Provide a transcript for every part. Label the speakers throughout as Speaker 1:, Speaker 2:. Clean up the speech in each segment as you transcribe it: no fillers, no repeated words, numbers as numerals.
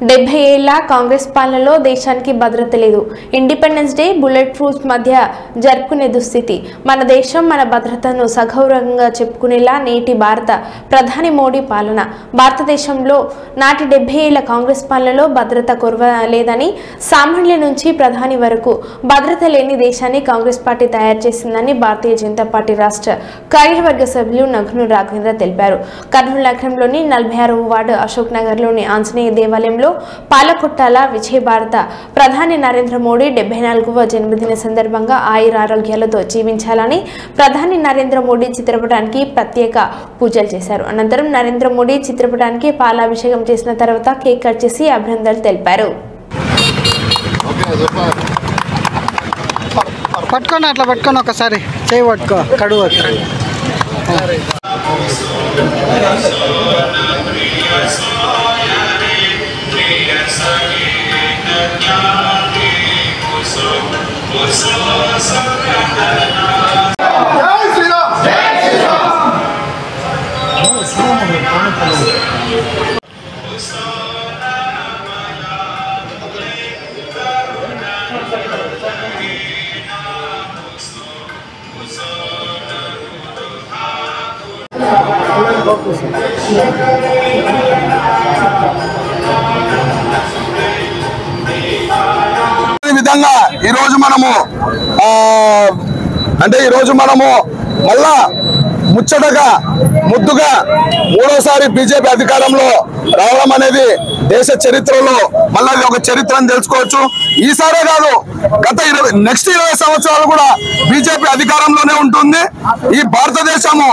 Speaker 1: 70 ఏళ్ల కాంగ్రెస్ పాలనలో దేశానికి భద్రత లేదు. ఇండిపెండెన్స్ డే బుల్లెట్ ప్రూఫ్ మధ్య జరుపుకునే దుస్థితి. మన దేశం మన భద్రతను సగౌరవంగా చెప్పుకునేలా నేటి భారత ప్రధాని మోడీ పాలన. భారతదేశంలో నాటి 70 ఏళ్ల కాంగ్రెస్ పాలనలో భద్రత కొరవలేదని, సామాన్యుల నుంచి ప్రధాని వరకు భద్రత లేని దేశాన్ని కాంగ్రెస్ పార్టీ తయారు చేసిందని భారతీయ జనతా పార్టీ రాష్ట్ర కార్యవర్గ సభ్యులు నఘ్ను రాఘవేంద్ర తెలిపారు. కర్నూలు నగరంలోని 46వ వార్డు అశోక్ నగర్లోని ఆంజనేయ దేవాలయంలో పాలకొట్టాల విజయ భారత ప్రధాని నరేంద్ర మోడీ 74వ జన్మదిన సందర్భంగా ఆయురారోగ్యాలతో జీవించాలని ప్రధాని నరేంద్ర మోడీ చిత్రపటానికి ప్రత్యేక పూజలు చేశారు. అనంతరం నరేంద్ర మోడీ చిత్రపటానికి పాలాభిషేకం చేసిన తర్వాత కేక్ కట్ చేసి అభినందనలు తెలిపారు.
Speaker 2: పట్టుకొని అట్లా పట్టుకొని ఒకసారి చేయి పట్టుకో కడుగు.
Speaker 3: విధంగా ఈరోజు మనము మళ్ళా ముచ్చటగా ముద్దుగా మూడోసారి బీజేపీ అధికారంలో రావడం అనేది దేశ చరిత్రలో మళ్ళీ ఒక చరిత్రను తెలుసుకోవచ్చు. ఈసారే కాదు, గత నెక్స్ట్ 20 సంవత్సరాలు కూడా బీజేపీ అధికారంలోనే ఉంటుంది. ఈ భారతదేశము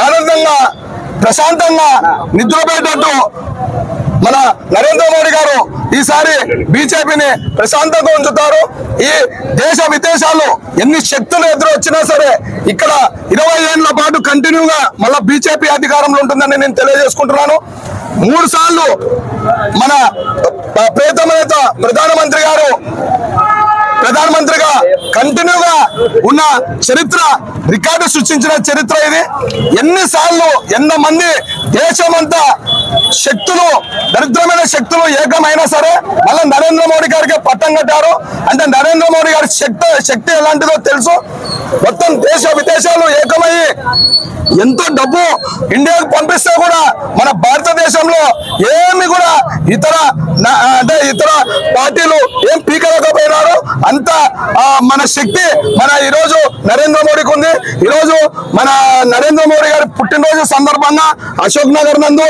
Speaker 3: ఆనందంగా ప్రశాంతంగా నిద్రపోయేటట్టు మన నరేంద్ర మోడీ గారు ఈసారి బీజేపీని ప్రశాంతంగా ఉంచుతారు. ఈ దేశ విదేశాలు ఎన్ని శక్తులు ఎదురొచ్చినా సరే ఇక్కడ 20 ఏళ్ల పాటు కంటిన్యూగా మళ్ళా బీజేపీ అధికారంలో ఉంటుందని నేను తెలియజేసుకుంటున్నాను. 3 సార్లు మన ప్రియతమ నేత ప్రధానమంత్రిగా కంటిన్యూగా ఉన్న చరిత్ర, రికార్డు సృష్టించిన చరిత్ర ఇది. ఎన్నిసార్లు ఎంతమంది దేశమంతా శక్తులు, దరిద్రమైన శక్తులు ఏకమైనా సరే మళ్ళీ నరేంద్ర మోడీ గారికి పట్టం కట్టారు. అంటే నరేంద్ర మోడీ గారి శక్తి ఎలాంటిదో తెలుసు. మొత్తం దేశ విదేశాలు ఏకమయ్యి ఎంతో డబ్బు ఇండియాకు పంపిస్తే కూడా మన భారతదేశంలో ఏమి కూడా ఇతర పార్టీలు ఏం పీకలేకపోయినారు. అంత మన శక్తి ఈరోజు నరేంద్ర మోడీకి ఉంది. ఈరోజు మన నరేంద్ర మోడీ గారి పుట్టినరోజు సందర్భంగా అశోక్ నగర్ నందు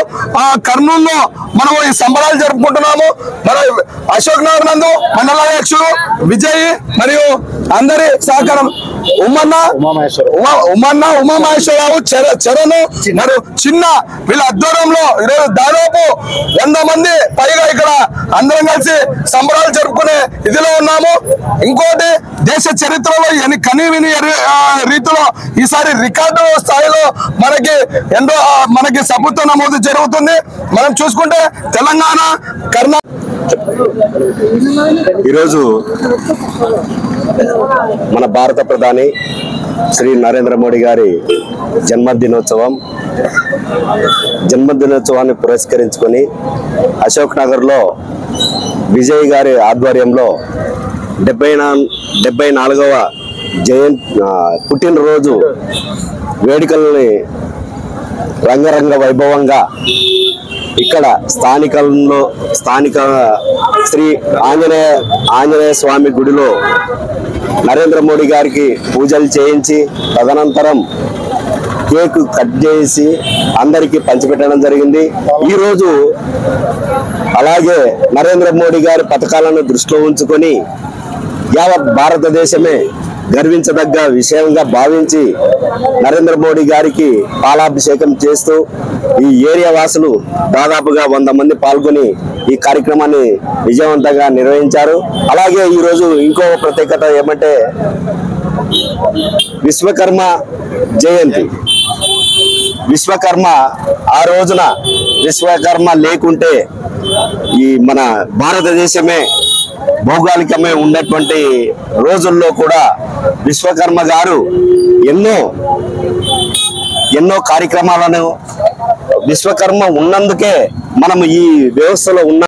Speaker 3: కర్నూలులో మనం ఈ సంబరాలు జరుపుకుంటున్నాము. మన అశోక్ నగర్ నందు మండల అధ్యక్షుడు విజయ్ మరియు అందరి సహకారం ఉమామహేశ్వరరావు, చరణ్ మరియు చిన్న వీళ్ళ ఆధ్వర్యంలో ఈరోజు దాదాపు 100 మంది పైగా ఇక్కడ అందరం కలిసి సంబరాలు జరుపుకునే ఇదిలో ఉన్నాము. ఇంకోటి, దేశ చరిత్రలో కనీవిని రీతిలో ఈసారి రికార్డు స్థాయిలో మనకి సభ్యత్వ నమోదు జరుగుతుంది. మనం చూసుకుంటే తెలంగాణ, కర్ణాటక
Speaker 4: ఈరోజు మన భారత ప్రధాని శ్రీ నరేంద్ర మోడీ గారి జన్మదినోత్సవాన్ని పురస్కరించుకొని అశోక్ నగర్లో విజయ్ గారి ఆధ్వర్యంలో 74వ పుట్టినరోజు వేడుకల్ని రంగరంగ వైభవంగా ఇక్కడ స్థానిక శ్రీ ఆంజనేయ స్వామి గుడిలో నరేంద్ర మోడీ గారికి పూజలు చేయించి తదనంతరం కేక్ కట్ చేసి అందరికీ పంచిపెట్టడం జరిగింది. ఈరోజు అలాగే నరేంద్ర మోడీ గారి పథకాలను దృష్టిలో ఉంచుకొని యావత్ భారతదేశమే గర్వించదగ్గ విషయంగా భావించి నరేంద్ర మోడీ గారికి పాలాభిషేకం చేస్తూ ఈ ఏరియా వాసులు దాదాపుగా 100 మంది పాల్గొని ఈ కార్యక్రమాన్ని విజయవంతంగా నిర్వహించారు. అలాగే ఈరోజు ఇంకో ప్రత్యేకత ఏమంటే విశ్వకర్మ జయంతి. ఆ రోజున విశ్వకర్మ లేకుంటే ఈ మన భారతదేశమే భౌగోళికమే ఉన్నటువంటి రోజుల్లో కూడా విశ్వకర్మ గారు ఎన్నో కార్యక్రమాలను విశ్వకర్మ ఉన్నందుకే మనం ఈ వ్యవస్థలో ఉన్న